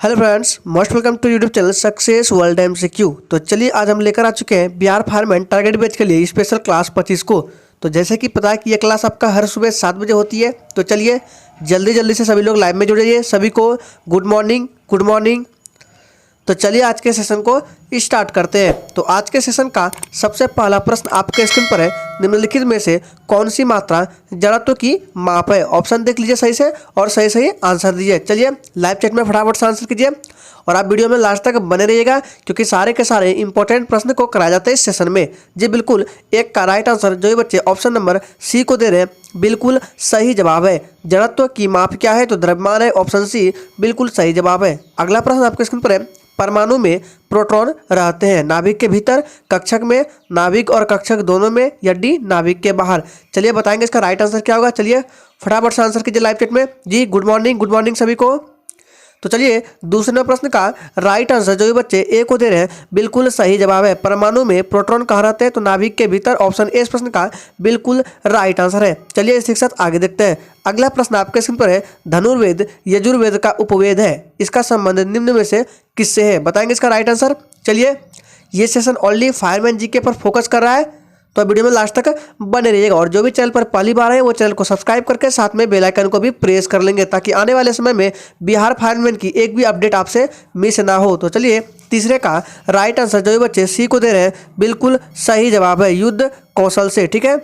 Hello friends, most welcome to YouTube channel success world MCQ। तो चलिए आज हम लेकर आ चुके हैं बिहार फायरमैन टारगेट बैच के लिए स्पेशल क्लास 25 को। तो जैसे कि पता है कि यह क्लास आपका हर सुबह 7 बजे होती है। तो चलिए जल्दी से सभी लोग लाइव में जुड़ जाइए। सभी को गुड मॉर्निंग। तो चलिए आज के सेशन को स्टार्ट करते हैं। तो आज के सेशन का सबसे पहला प्रश्न आपके स्क्रीन पर है, निम्नलिखित में से कौन सी मात्रा जड़त्व की माप है। ऑप्शन देख लीजिए सही से और सही आंसर दीजिए। चलिए लाइव चैट में फटाफट से आंसर कीजिए और आप वीडियो में लास्ट तक बने रहिएगा क्योंकि सारे के सारे इंपॉर्टेंट प्रश्न को कराया जाता है इस सेशन में। जी बिल्कुल, एक का राइट आंसर जो ये बच्चे ऑप्शन नंबर सी को दे रहे हैं बिल्कुल सही जवाब है। जड़त्व की माप क्या है तो द्रव्यमान है। ऑप्शन सी बिल्कुल सही जवाब है। अगला प्रश्न आपके स्क्रीन पर है, परमाणु में प्रोटॉन रहते हैं नाभिक के भीतर, कक्षक में, नाभिक और कक्षक दोनों में या डी नाभिक के बाहर। चलिए बताएंगे इसका राइट आंसर क्या होगा। चलिए फटाफट से आंसर कीजिए लाइव चैट में। जी गुड मॉर्निंग सभी को। तो चलिए दूसरे प्रश्न का राइट आंसर जो ये बच्चे ए को दे रहे हैं बिल्कुल सही जवाब है। परमाणु में प्रोटॉन कहाँ रहते हैं तो नाभिक के भीतर। ऑप्शन ए इस प्रश्न का बिल्कुल राइट आंसर है। चलिए इसी के साथ आगे देखते हैं। अगला प्रश्न आपके स्क्रीन पर है, धनुर्वेद यजुर्वेद का उपवेद है, इसका संबंध निम्न में से किससे है। बताएंगे इसका राइट आंसर। चलिए ये सेशन ओनली फायरमैन जीके पर फोकस कर रहा है तो वीडियो में लास्ट तक बने रहिएगा और जो भी चैनल पर पहली बार है वो चैनल को सब्सक्राइब करके साथ में बेल आइकन को भी प्रेस कर लेंगे ताकि आने वाले समय में बिहार फायरमैन की एक भी अपडेट आपसे मिस ना हो। तो चलिए तीसरे का राइट आंसर जो ये बच्चे सी को दे रहे हैं बिल्कुल सही जवाब है, युद्ध कौशल से। ठीक है,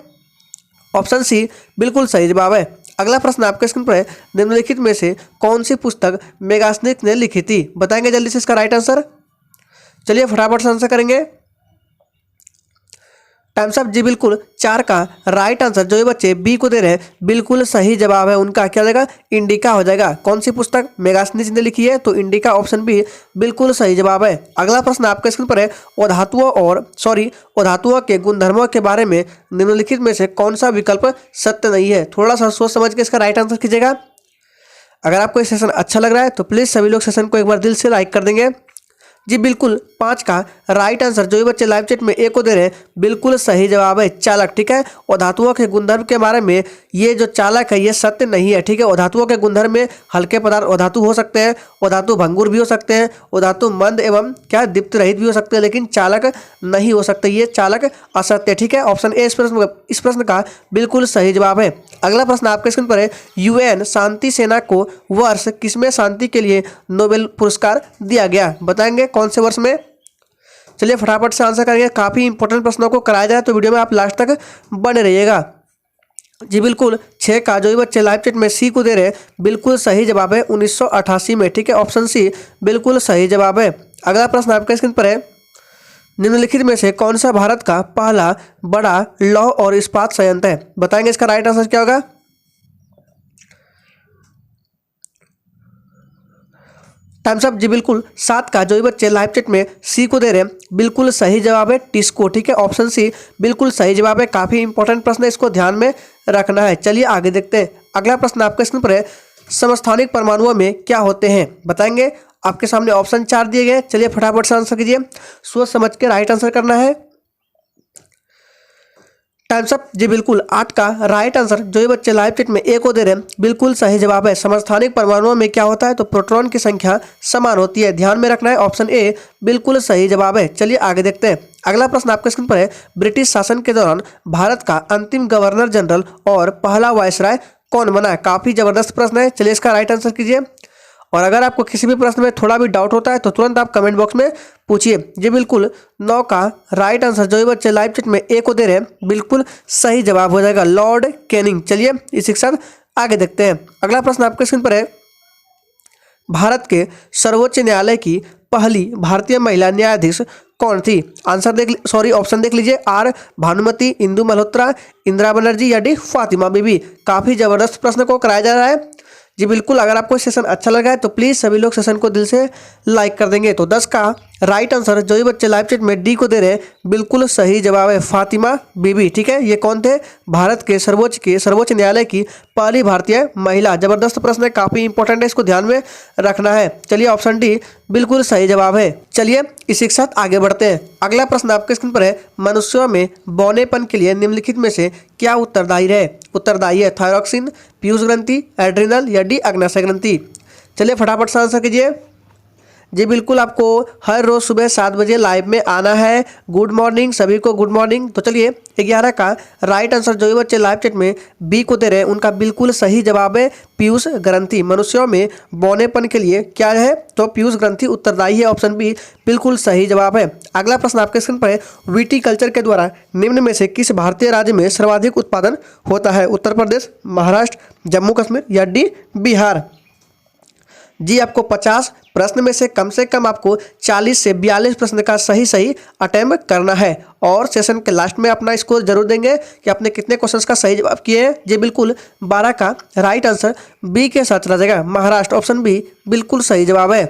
ऑप्शन सी बिल्कुल सही जवाब है। अगला प्रश्न आपके स्क्रीन पर है, निम्नलिखित में से कौन सी पुस्तक मेगास्निक ने लिखी थी। बताएंगे जल्दी से इसका राइट आंसर। चलिए फटाफट से आंसर करेंगे। Times up. जी बिल्कुल, 4 का राइट आंसर जो ये बच्चे बी को दे रहे हैं बिल्कुल सही जवाब है। उनका क्या हो जाएगा, इंडिका हो जाएगा। कौन सी पुस्तक मेगास्निच ने लिखी है तो इंडिका। ऑप्शन बी बिल्कुल सही जवाब है। अगला प्रश्न आपके स्क्रीन पर है, अधातुओं के गुणधर्मों के बारे में निम्नलिखित में से कौन सा विकल्प सत्य नहीं है। थोड़ा सा सोच समझ के इसका राइट आंसर कीजिएगा। अगर आपको ये सेशन अच्छा लग रहा है तो प्लीज़ सभी लोग सेशन को एक बार दिल से लाइक कर देंगे। जी बिल्कुल, 5 का राइट आंसर जो ये बच्चे लाइव चैट में ए को दे रहे हैं बिल्कुल सही जवाब है, चालक। ठीक है, और धातुओं के गुणधर्म के बारे में ये जो चालक है ये सत्य नहीं है। ठीक है, और धातुओं के गुणधर्म में हल्के पदार्थ और धातु हो सकते हैं, और धातु भंगुर भी हो सकते हैं, और धातु मंद एवं क्या दीप्त रहित भी हो सकते हैं, लेकिन चालक नहीं हो सकते, ये चालक असत्य। ठीक है, ऑप्शन ए इस प्रश्न का बिल्कुल सही जवाब है। अगला प्रश्न आपके स्क्रीन पर है, UN शांति सेना को वर्ष किसमें शांति के लिए नोबेल पुरस्कार दिया गया। बताएंगे कौन से वर्ष में। चलिए फटाफट से आंसर करेंगे। काफ़ी इंपॉर्टेंट प्रश्नों को कराया जाए तो वीडियो में आप लास्ट तक बने रहिएगा। जी बिल्कुल, 6 का जो ये बच्चे लाइव चैट में सी को दे रहे हैं बिल्कुल सही जवाब है, 1988 में। ठीक है, ऑप्शन सी बिल्कुल सही जवाब है। अगला प्रश्न आपके स्क्रीन पर है, निम्नलिखित में से कौन सा भारत का पहला बड़ा लौह और इस्पात संयंत्र है। बताएंगे इसका राइट आंसर क्या होगा। Times up. जी बिल्कुल, 7 का जो ये बच्चे लाइव चैट में सी को दे रहे हैं बिल्कुल सही जवाब है, टिस्को। ठीक है, ऑप्शन सी बिल्कुल सही जवाब है। काफ़ी इंपॉर्टेंट प्रश्न है, इसको ध्यान में रखना है। चलिए आगे देखते हैं। अगला प्रश्न आपके स्क्रीन पर है, समस्थानिक परमाणुओं में क्या होते हैं। बताएंगे। आपके सामने ऑप्शन 4 दिए गए। चलिए फटाफट से आंसर कीजिए, सोच समझ के राइट आंसर करना है। Times up. जी बिल्कुल, 8 का राइट आंसर जो ये बच्चे लाइव चैट में ए को दे रहे हैं बिल्कुल सही जवाब है। समस्थानिक परमाणुओं में क्या होता है तो प्रोटॉन की संख्या समान होती है, ध्यान में रखना है। ऑप्शन ए बिल्कुल सही जवाब है। चलिए आगे देखते हैं। अगला प्रश्न आपके स्क्रीन पर है, ब्रिटिश शासन के दौरान भारत का अंतिम गवर्नर जनरल और पहला वायसराय कौन बना है। काफ़ी जबरदस्त प्रश्न है। चलिए इसका राइट आंसर कीजिए और अगर आपको किसी भी प्रश्न में थोड़ा भी डाउट होता है तो तुरंत आप कमेंट बॉक्स में पूछिए। जी बिल्कुल, 9 का राइट आंसर जो ये बच्चे लाइव चैट में ए को दे रहे हैं बिल्कुल सही जवाब हो जाएगा, लॉर्ड कैनिंग। चलिए इसी के साथ आगे देखते हैं। अगला प्रश्न आपके स्क्रीन पर है, भारत के सर्वोच्च न्यायालय की पहली भारतीय महिला न्यायाधीश कौन थी। ऑप्शन देख लीजिए। आर भानुमति, इंदु मल्होत्रा, इंदिरा बनर्जी या डी फातिमा बीबी। काफ़ी जबरदस्त प्रश्न को कराया जा रहा है। जी बिल्कुल, अगर आपको सेशन अच्छा लगा है तो प्लीज़ सभी लोग सेशन को दिल से लाइक कर देंगे। तो 10 का राइट आंसर जो ये बच्चे लाइव चैट में डी को दे रहे हैं बिल्कुल सही जवाब है, फातिमा बीबी। ठीक है, ये कौन थे, भारत के सर्वोच्च न्यायालय की पहली भारतीय महिला। जबरदस्त प्रश्न है, काफ़ी इंपॉर्टेंट है, इसको ध्यान में रखना है। चलिए ऑप्शन डी बिल्कुल सही जवाब है। चलिए इसी के साथ आगे बढ़ते हैं। अगला प्रश्न आपके स्क्रीन पर है, मनुष्यों में बौनेपन के लिए निम्नलिखित में से क्या उत्तरदायी है। थायरॉक्सिन, पीयूष ग्रंथि, एड्रिनल या डी अग्नाशय ग्रंथि। चलिए फटाफट से आंसर कीजिए। जी बिल्कुल, आपको हर रोज सुबह 7 बजे लाइव में आना है। गुड मॉर्निंग सभी को, गुड मॉर्निंग। तो चलिए 11 का राइट आंसर जो भी बच्चे लाइव चैट में बी को दे रहे हैं उनका बिल्कुल सही जवाब है पीयूष ग्रंथि। मनुष्यों में बौनेपन के लिए क्या है, तो पीयूष ग्रंथि उत्तरदायी है, ऑप्शन बी बिल्कुल सही जवाब है। अगला प्रश्न आपके स्क्रीन पर है, विटीकल्चर के द्वारा निम्न में से किस भारतीय राज्य में सर्वाधिक उत्पादन होता है? उत्तर प्रदेश, महाराष्ट्र, जम्मू कश्मीर या डी बिहार। जी आपको 50 प्रश्न में से कम आपको 40 से 42 प्रश्न का सही अटेम्प्ट करना है और सेशन के लास्ट में अपना स्कोर जरूर देंगे कि आपने कितने क्वेश्चंस का सही जवाब किए हैं। जी बिल्कुल 12 का राइट आंसर बी के साथ चला जाएगा, महाराष्ट्र, ऑप्शन बी बिल्कुल सही जवाब है।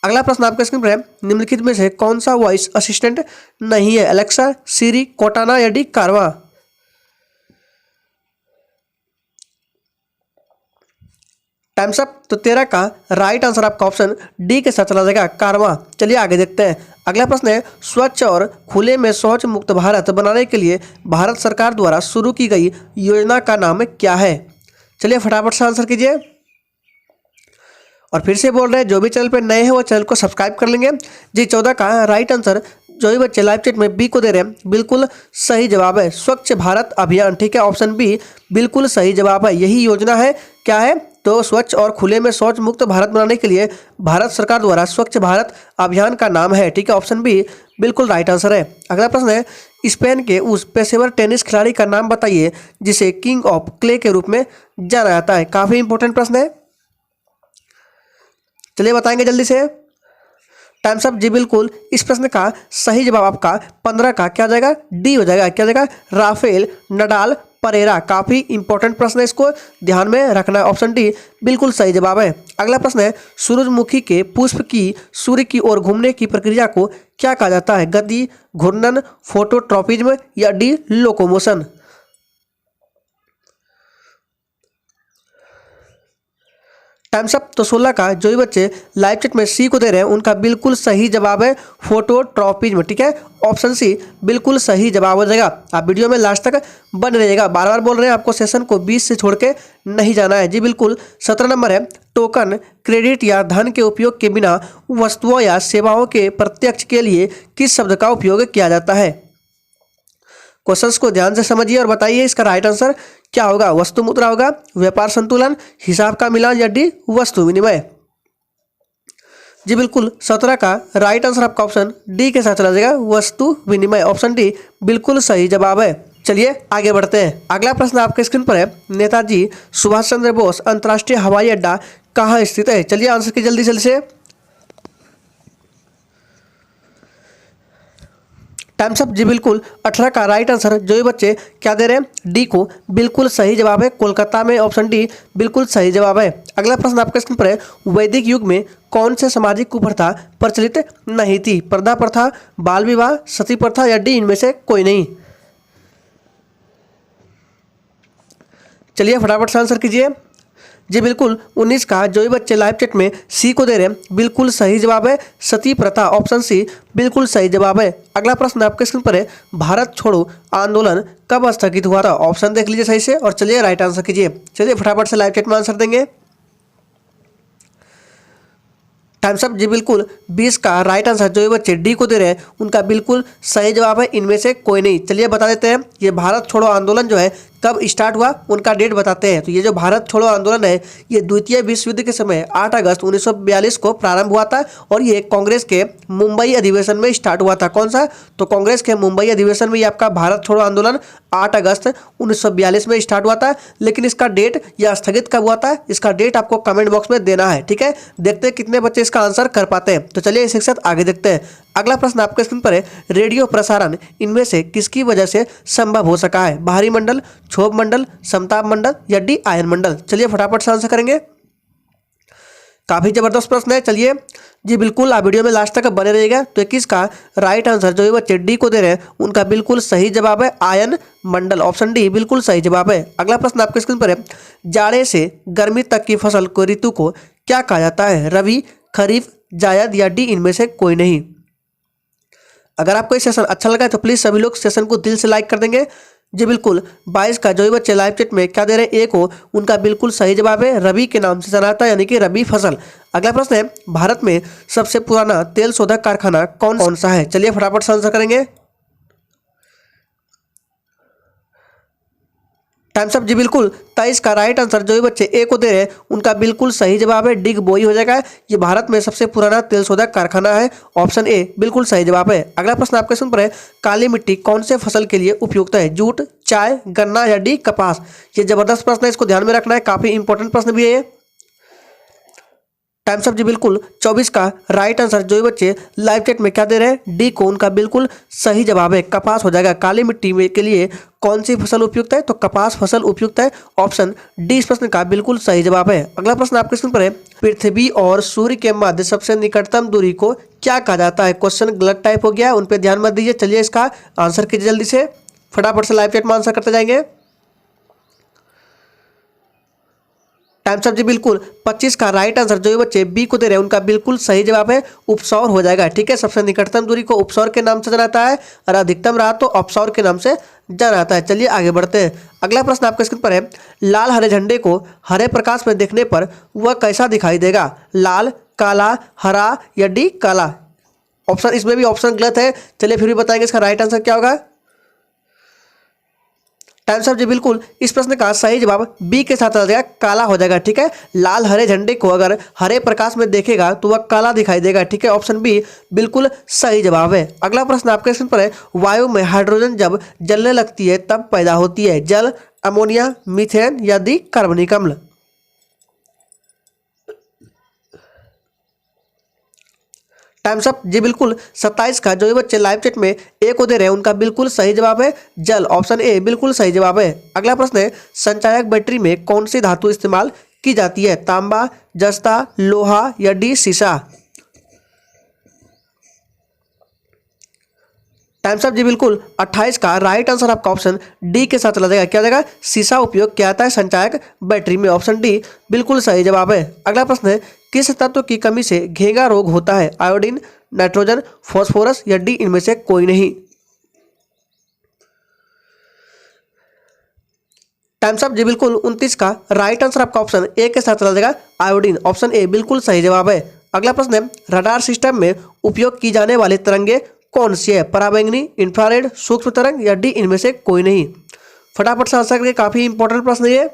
अगला प्रश्न आपके स्क्रीन पर है, निम्नलिखित में से कौन सा वॉइस असिस्टेंट नहीं है? एलेक्सा, सीरी, कोटाना या डी कारवा। Times up. तो 13 का राइट आंसर आपका ऑप्शन डी के साथ चला जाएगा, कारवा। चलिए आगे देखते हैं। अगला प्रश्न है, स्वच्छ और खुले में शौच मुक्त भारत बनाने के लिए भारत सरकार द्वारा शुरू की गई योजना का नाम क्या है? चलिए फटाफट से आंसर कीजिए। और फिर से बोल रहे हैं, जो भी चैनल पर नए हैं वो चैनल को सब्सक्राइब कर लेंगे। जी 14 का राइट आंसर जो भी बच्चे लाइव चैट में बी को दे रहे हैं बिल्कुल सही जवाब है, स्वच्छ भारत अभियान। ठीक है, ऑप्शन बी बिल्कुल सही जवाब है। यही योजना है, क्या है, तो स्वच्छ और खुले में शौच मुक्त भारत बनाने के लिए भारत सरकार द्वारा स्वच्छ भारत अभियान का नाम है। ठीक है, ऑप्शन बी बिल्कुल राइट आंसर है। अगला प्रश्न है, स्पेन के उस पेशेवर टेनिस खिलाड़ी का नाम बताइए जिसे किंग ऑफ क्ले के रूप में जाना जाता है। काफी इंपॉर्टेंट प्रश्न है, चलिए बताएंगे जल्दी से। Times up. जी बिल्कुल, इस प्रश्न का सही जवाब आपका 15 का क्या जाएगा, डी हो जाएगा। क्या जाएगा, राफेल नडाल परेरा। काफी इंपॉर्टेंट प्रश्न है, इसको ध्यान में रखना है, ऑप्शन डी बिल्कुल सही जवाब है। अगला प्रश्न है, सूरजमुखी के पुष्प की सूर्य की ओर घूमने की प्रक्रिया को क्या कहा जाता है? गति, घूर्णन, फोटोट्रॉपिज्म या डी लोकोमोशन। Times up. तो 16 का जो भी बच्चे लाइव चैट में सी को दे रहे हैं उनका बिल्कुल सही जवाब है फोटोट्रॉपिज्म। ठीक है, ऑप्शन सी बिल्कुल सही जवाब हो जाएगा। आप वीडियो में लास्ट तक बने रहिएगा। बार बार बोल रहे हैं, आपको सेशन को 20 से छोड़ के नहीं जाना है। जी बिल्कुल 17 नंबर है, टोकन, क्रेडिट या धन के उपयोग के बिना वस्तुओं या सेवाओं के प्रत्यक्ष के लिए किस शब्द का उपयोग किया जाता है? क्वेश्चंस को ध्यान से समझिए और बताइए इसका राइट आंसर क्या होगा। वस्तु मुद्रा होगा, व्यापार संतुलन, हिसाब का मिलान या डी वस्तु विनिमय। जी बिल्कुल 17 का राइट आंसर आपका ऑप्शन डी के साथ चला जाएगा, वस्तु विनिमय, ऑप्शन डी बिल्कुल सही जवाब है। चलिए आगे बढ़ते हैं। अगला प्रश्न आपके स्क्रीन पर है, नेताजी सुभाष चंद्र बोस अंतर्राष्ट्रीय हवाई अड्डा कहाँ स्थित है? चलिए आंसर की जल्दी से। Times up. जी बिल्कुल 18 का राइट आंसर जो भी बच्चे क्या दे रहे हैं, डी को बिल्कुल सही जवाब है, कोलकाता में, ऑप्शन डी बिल्कुल सही जवाब है। अगला प्रश्न आपके स्क्रीन पर है, वैदिक युग में कौन से सामाजिक कुप्रथा प्रचलित नहीं थी? पर्दा प्रथा, बाल विवाह, सती प्रथा या डी इनमें से कोई नहीं। चलिए फटाफट से आंसर कीजिए। जी बिल्कुल 19 का जो भी बच्चे लाइव चैट में सी को दे रहे हैं बिल्कुल सही जवाब है, सती प्रथा, ऑप्शन सी बिल्कुल सही जवाब है। अगला प्रश्न आपके स्क्रीन पर है, भारत छोड़ो आंदोलन कब स्थगित हुआ था? ऑप्शन देख लीजिए सही से और चलिए राइट आंसर कीजिए। चलिए फटाफट से लाइव चैट में आंसर देंगे। Time's up. जी बिल्कुल 20 का राइट आंसर जो ये बच्चे डी को दे रहे हैं उनका बिल्कुल सही जवाब है, इनमें से कोई नहीं। चलिए बता देते हैं, ये भारत छोड़ो आंदोलन जो है कब स्टार्ट हुआ उनका डेट बताते हैं। तो ये जो भारत छोड़ो आंदोलन है ये द्वितीय विश्व युद्ध के समय 8 अगस्त 1942 को प्रारंभ हुआ था और ये कांग्रेस के मुंबई अधिवेशन में स्टार्ट हुआ था। कौन सा? तो कांग्रेस के मुंबई अधिवेशन में ये आपका भारत छोड़ो आंदोलन 8 अगस्त 1942 में स्टार्ट हुआ था। लेकिन इसका डेट या स्थगित कब हुआ था, इसका डेट आपको कमेंट बॉक्स में देना है। ठीक है, देखते हैं कितने बच्चे इसका आंसर कर पाते हैं। तो चलिए इसी के साथ आगे देखते हैं। अगला प्रश्न आपके स्क्रीन पर है, रेडियो प्रसारण इनमें से किसकी वजह से संभव हो सका है? बाहरी मंडल, क्षोभ मंडल, समताप मंडल या डी आयन मंडल। चलिए फटाफट से आंसर करेंगे। काफी जबरदस्त प्रश्न है। चलिए जी बिल्कुल आप वीडियो में लास्ट तक बने रहिएगा। तो 21 का राइट आंसर जो है बच्चे डी को दे रहे हैं उनका बिल्कुल सही जवाब है, आयन मंडल, ऑप्शन डी बिल्कुल सही जवाब है। अगला प्रश्न आपके स्क्रीन पर है, जाड़े से गर्मी तक की फसल को ऋतु को क्या कहा जाता है? रवि, खरीफ, जायद या डी इनमें से कोई नहीं। अगर आपको ये सेशन अच्छा लगा है तो प्लीज़ सभी लोग सेशन को दिल से लाइक कर देंगे। जी बिल्कुल, 22 का जो भी बच्चे लाइव चैट में क्या दे रहे हैं ए को, उनका बिल्कुल सही जवाब है रबी के नाम से जाना जाता है, यानी कि रबी फसल। अगला प्रश्न है, भारत में सबसे पुराना तेल शोधक कारखाना कौन कौन सा है? चलिए फटाफट से आंसर करेंगे। Times up. जी बिल्कुल, 23 का राइट आंसर जो भी बच्चे ए को दे रहे हैं उनका बिल्कुल सही जवाब है डिग बोई हो जाएगा। ये भारत में सबसे पुराना तेल शोधक कारखाना है, ऑप्शन ए बिल्कुल सही जवाब है। अगला प्रश्न आपके सुन पर है, काली मिट्टी कौन से फसल के लिए उपयुक्त है? जूट, चाय, गन्ना या डी कपास? ये जबरदस्त प्रश्न है, इसको ध्यान में रखना है, काफी इंपॉर्टेंट प्रश्न भी है ये। Times up. जी बिल्कुल, 24 का राइट आंसर जो भी बच्चे लाइव चैट में क्या दे रहे हैं डी को, उनका बिल्कुल सही जवाब है कपास हो जाएगा। काली मिट्टी में के लिए कौन सी फसल उपयुक्त है? तो कपास फसल उपयुक्त है, ऑप्शन डी इस प्रश्न का बिल्कुल सही जवाब है। अगला प्रश्न आपके स्क्रीन पर है, पृथ्वी और सूर्य के मध्य सबसे निकटतम दूरी को क्या कहा जाता है? क्वेश्चन गलत टाइप हो गया, उन पर ध्यान मत दीजिए। चलिए इसका आंसर कीजिए जल्दी से, फटाफट से लाइव चैट में आंसर करते जाएंगे। Times up. जी बिल्कुल, 25 का राइट आंसर जो भी बच्चे बी को दे रहे हैं उनका बिल्कुल सही जवाब है उपसौर हो जाएगा। ठीक है, सबसे निकटतम दूरी को उपसौर के नाम से जाना जाता है और अधिकतम रहा तो अपसौर के नाम से जाना जाता है। चलिए आगे बढ़ते हैं। अगला प्रश्न आपके स्क्रीन पर है, लाल हरे झंडे को हरे प्रकाश में देखने पर वह कैसा दिखाई देगा? लाल, काला, हरा या डी काला? ऑप्शन, इसमें भी ऑप्शन गलत है, चलिए फिर भी बताएंगे इसका राइट आंसर क्या होगा। Times up. जी बिल्कुल, इस प्रश्न का सही जवाब बी के साथ आ जाएगा, काला हो जाएगा। ठीक है, लाल हरे झंडे को अगर हरे प्रकाश में देखेगा तो वह काला दिखाई देगा। ठीक है, ऑप्शन बी बिल्कुल सही जवाब है। अगला प्रश्न आपके स्क्रीन पर है, वायु में हाइड्रोजन जब जलने लगती है तब पैदा होती है? जल, अमोनिया, मीथेन या दी कार्बनिक अम्ल? Times up. जी बिल्कुल, 27 का जो भी बच्चे लाइव चैट में ए को दे रहे हैं उनका बिल्कुल सही जवाब है जल, ऑप्शन ए बिल्कुल सही जवाब है। अगला प्रश्न है, संचायक बैटरी में कौन सी धातु इस्तेमाल की जाती है? तांबा, जस्ता, लोहा या डी सीसा? Times up. जी बिल्कुल, 28 का राइट आंसर आपका ऑप्शन डी के साथ चला जाएगा, क्या जाएगा? सीसा उपयोग किया जाता है संचायक बैटरी में, ऑप्शन डी बिल्कुल सही जवाब है। अगला प्रश्न है, किस तत्व की कमी से घेंगा रोग होता है? आयोडीन, नाइट्रोजन, फॉस्फोरस या डी इनमें से कोई नहीं? Times up. जी बिल्कुल, 29 का राइट आंसर आपका ऑप्शन ए के साथ चला जाएगा, आयोडीन, ऑप्शन ए बिल्कुल सही जवाब है। अगला प्रश्न है, रडार सिस्टम में उपयोग की जाने वाले तरंगे कौन सी है? पराबैंगनी, इंफ्रारेड, सूक्ष्म तरंग या डी इनमें से कोई नहीं? फटाफट से आंसर करिए, काफी इंपॉर्टेंट प्रश्न है ये।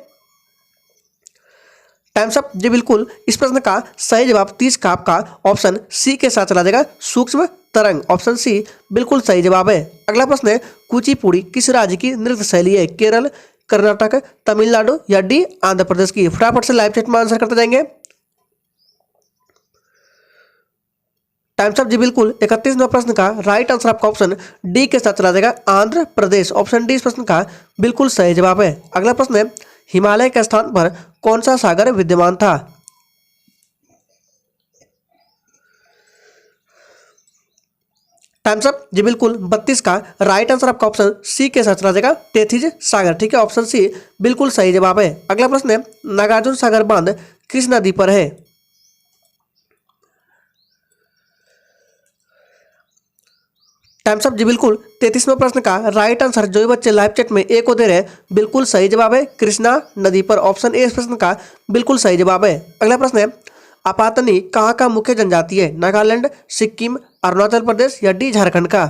Times up. जी बिल्कुल, इस प्रश्न का सही जवाब 30 का आपका ऑप्शन सी के साथ चला जाएगा, सूक्ष्म तरंग, ऑप्शन सी बिल्कुल सही जवाब है। अगला प्रश्न है, कुचिपुड़ी किस राज्य की नृत्य शैली है? केरल, कर्नाटक, तमिलनाडु या डी आंध्र प्रदेश की? फटाफट से लाइव चैट में आंसर करते जाएंगे। Times up. जी बिल्कुल, 31वें प्रश्न का राइट आंसर आपका ऑप्शन डी के साथ चला जाएगा, आंध्र प्रदेश, ऑप्शन डी इस प्रश्न का बिल्कुल सही जवाब है। अगला प्रश्न है, हिमालय के स्थान पर कौन सा सागर विद्यमान था? Times up. जी बिल्कुल, 32 का राइट आंसर आपका ऑप्शन सी के साथ चला जाएगा, तेथिज सागर। ठीक है, ऑप्शन सी बिल्कुल सही जवाब है। अगला प्रश्न है, नागार्जुन सागर बांध किस नदी पर है? Times up. जी बिल्कुल, 33वें प्रश्न का राइट आंसर जो भी बच्चे लाइव चैट में ए को दे रहे हैं बिल्कुल सही जवाब है, कृष्णा नदी पर, ऑप्शन ए इस प्रश्न का बिल्कुल सही जवाब है। अगला प्रश्न है, आपातनी कहाँ का मुख्य जनजाति है? नागालैंड, सिक्किम, अरुणाचल प्रदेश या डी झारखंड का?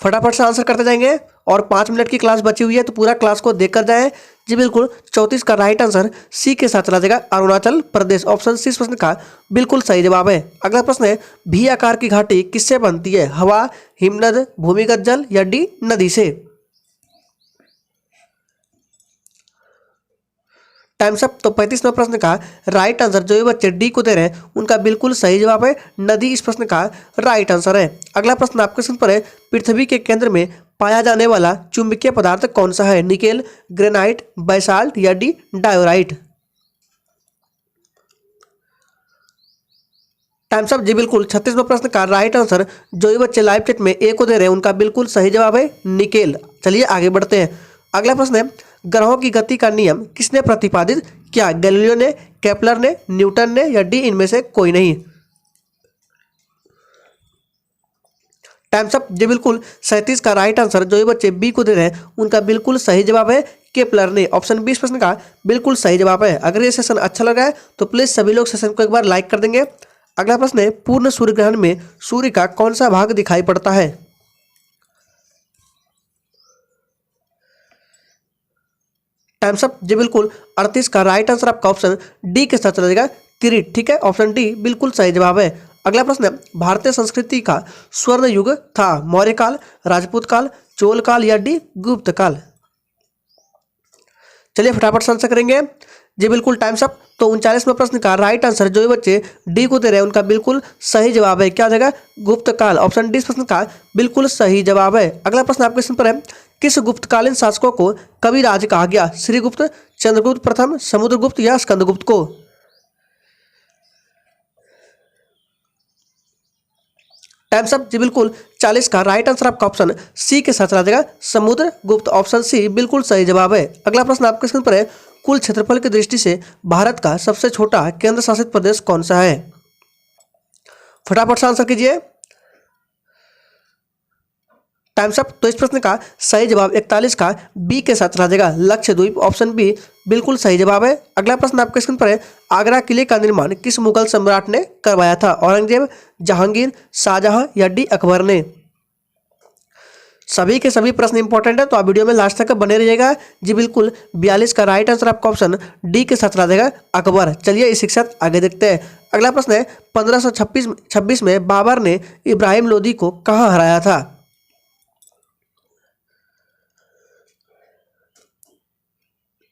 फटाफट से आंसर करते जाएंगे और 5 मिनट की क्लास बची हुई है तो पूरा क्लास को देखकर जाएं। जी बिल्कुल, 34 का राइट आंसर सी के साथ चला जाएगा, अरुणाचल प्रदेश, ऑप्शन सी इस प्रश्न का बिल्कुल सही जवाब है। अगला प्रश्न है, भी आकार की घाटी किससे बनती है? हवा, हिमनद, भूमिगत जल या डी नदी से? Times up. तो 35वें प्रश्न का राइट आंसर जो भी बच्चे डी को दे रहे हैं उनका बिल्कुल सही जवाब है, नदी इस प्रश्न का राइट आंसर है। अगला प्रश्न आपके स्क्रीन पर है, पृथ्वी के केंद्र में पाया जाने वाला चुंबकीय पदार्थ कौन सा है? निकेल, ग्रेनाइट, बैसाल्ट या डी डायोराइट? Time's up. जी बिल्कुल, 36वें प्रश्न का राइट आंसर जो भी बच्चे लाइव चैट में ए को दे रहे हैं उनका बिल्कुल सही जवाब है, निकेल। चलिए आगे बढ़ते हैं। अगला प्रश्न है, ग्रहों की गति का नियम किसने प्रतिपादित किया? गैलीलियो ने, केपलर ने, न्यूटन ने या डी इनमें से कोई नहीं? Times up. जी बिल्कुल 37 का राइट आंसर जो ये बच्चे बी को दे रहे हैं उनका बिल्कुल सही जवाब है केपलर ने। ऑप्शन 20 प्रश्न का बिल्कुल सही जवाब है। अगर ये सेशन अच्छा लगा है तो प्लीज सभी लोग सेशन को एक बार लाइक कर देंगे। अगला प्रश्न है, पूर्ण सूर्य ग्रहण में सूर्य का कौन सा भाग दिखाई पड़ता है? Times up. जी बिल्कुल 38 का राइट आंसर आपका ऑप्शन डी के साथ चला जाएगा, किरीट। ठीक है, ऑप्शन डी बिल्कुल सही जवाब है। अगला प्रश्न है, भारतीय संस्कृति का स्वर्ण युग था मौर्य काल, राजपूत काल, चोल काल या डी गुप्त काल? चलिए फटाफट से आंसर करेंगे। जी बिल्कुल टाइम्स अप। तो 39वें प्रश्न का राइट आंसर जो ये बच्चे डी को दे रहे हैं उनका बिल्कुल सही जवाब है, क्या हो जाएगा? गुप्त काल। ऑप्शन डी इस प्रश्न का बिल्कुल सही जवाब है। अगला प्रश्न आपके स्क्रीन पर है, किस गुप्तकालीन शासकों को कविराज कहा गया? श्रीगुप्त, चंद्रगुप्त प्रथम, समुद्रगुप्त या स्कंदगुप्त को? Times up. जी बिल्कुल 40 का राइट आंसर आपका ऑप्शन सी के साथ आ जाएगा, समुद्रगुप्त। ऑप्शन सी बिल्कुल सही जवाब है। अगला प्रश्न आपके स्क्रीन पर है, कुल क्षेत्रफल की दृष्टि से भारत का सबसे छोटा केंद्र शासित प्रदेश कौन सा है? फटाफट से आंसर कीजिए। Times up. तो इस प्रश्न का सही जवाब 41 का बी के साथ आ जाएगा, लक्षद्वीप। ऑप्शन बी बिल्कुल सही जवाब है। अगला प्रश्न आपके स्क्रीन पर है, आगरा किले का निर्माण किस मुगल सम्राट ने करवाया था? औरंगजेब, जहांगीर, शाहजहां या डी अकबर ने? सभी के सभी प्रश्न इंपॉर्टेंट है तो आप वीडियो में लास्ट तक बने रहिएगा। जी बिल्कुल 42 का राइट आंसर आपका ऑप्शन डी के साथ आ जाएगा, अकबर। चलिए इसी के साथ आगे देखते हैं। अगला प्रश्न है, 1526 में बाबर ने इब्राहिम लोदी को कहाँ हराया था?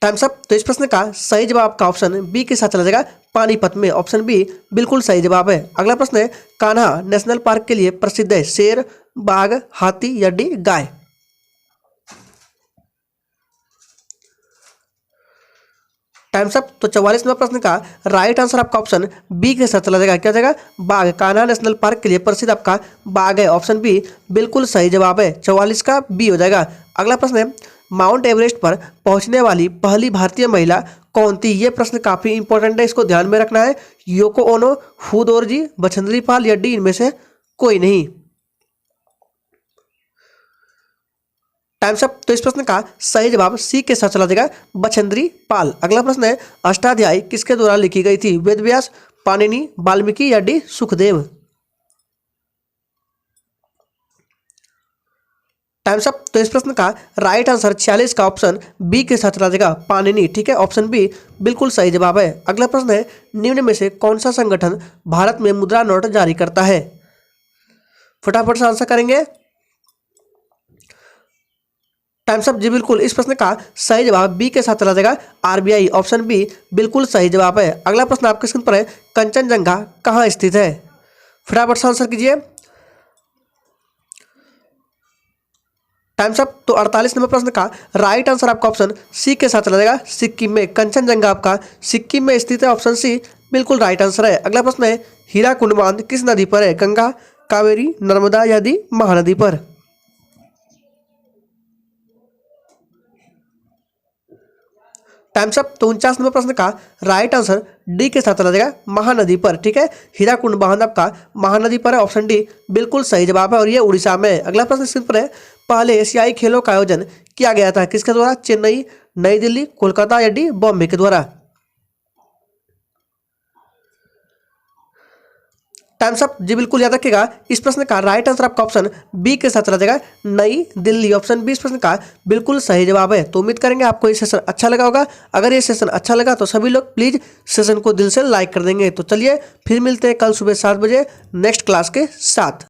Times up. तो इस प्रश्न का सही जवाब का ऑप्शन बी के साथ चला जाएगा, पानीपत में। ऑप्शन बी बिल्कुल सही जवाब है। अगला प्रश्न है, कान्हा नेशनल पार्क के लिए प्रसिद्ध है? शेर, बाघ, हाथी या डी गाय? Times up. तो 44वें प्रश्न का राइट आंसर आपका ऑप्शन बी के साथ चला जाएगा, क्या जाएगा? बाघ। कान्हा नेशनल पार्क के लिए प्रसिद्ध आपका बाघ है। ऑप्शन बी बिल्कुल सही जवाब है, 44 का बी हो जाएगा। अगला प्रश्न है, माउंट एवरेस्ट पर पहुंचने वाली पहली भारतीय महिला कौन थी? ये प्रश्न काफी इंपॉर्टेंट है, इसको ध्यान में रखना है। योको ओनो, हू दोरजी, बछेंद्री पाल या डी इनमें से कोई नहीं? Times up. तो इस प्रश्न का सही जवाब सी के साथ चला जाएगा, बछेंद्री पाल। अगला प्रश्न है, अष्टाध्यायी किसके द्वारा लिखी गई थी? वेद व्यास, पाणिनि, वाल्मीकि या डी सुखदेव? Times up. तो इस प्रश्न का राइट आंसर 46 का ऑप्शन बी के साथ चला जाएगा, पाणिनि। ठीक है, ऑप्शन बी बिल्कुल सही जवाब है। अगला प्रश्न है, निम्न में से कौन सा संगठन भारत में मुद्रा नोट जारी करता है? फटाफट से आंसर करेंगे। Times up. जी बिल्कुल इस प्रश्न का सही जवाब बी के साथ चला जाएगा, आरबीआई। ऑप्शन बी बिल्कुल सही जवाब है। अगला प्रश्न आपके स्क्रीन पर है, कंचनजंगा कहाँ स्थित है? फटाफट से आंसर कीजिए। Times up. तो 48 नंबर प्रश्न का राइट आंसर आपका ऑप्शन सी के साथ चला जाएगा, सिक्किम में। कंचनजंगा आपका सिक्किम में स्थित है। ऑप्शन सी बिल्कुल राइट आंसर है। अगला प्रश्न है, हीराकुंड बांध किस नदी पर है? गंगा, कावेरी, नर्मदा या दी महानदी पर? Times up. तो 49 नंबर प्रश्न का राइट आंसर डी के साथ चला जाएगा, महानदी पर। ठीक है, हीराकुंड बांध आपका महानदी पर है। ऑप्शन डी बिल्कुल सही जवाब है और ये उड़ीसा में है। अगला प्रश्न स्क्रीन पर है, पहले एशियाई खेलों का आयोजन किया गया था किसके द्वारा? चेन्नई, नई दिल्ली, कोलकाता या डी बॉम्बे के द्वारा? Times up. जी बिल्कुल याद रखिएगा, इस प्रश्न का राइट आंसर आपका ऑप्शन बी के साथ चला जाएगा, नई दिल्ली। ऑप्शन बी इस प्रश्न का बिल्कुल सही जवाब है। तो उम्मीद करेंगे आपको ये सेशन अच्छा लगा होगा। अगर ये सेशन अच्छा लगा तो सभी लोग प्लीज सेशन को दिल से लाइक कर देंगे। तो चलिए फिर मिलते हैं कल सुबह 7 बजे नेक्स्ट क्लास के साथ।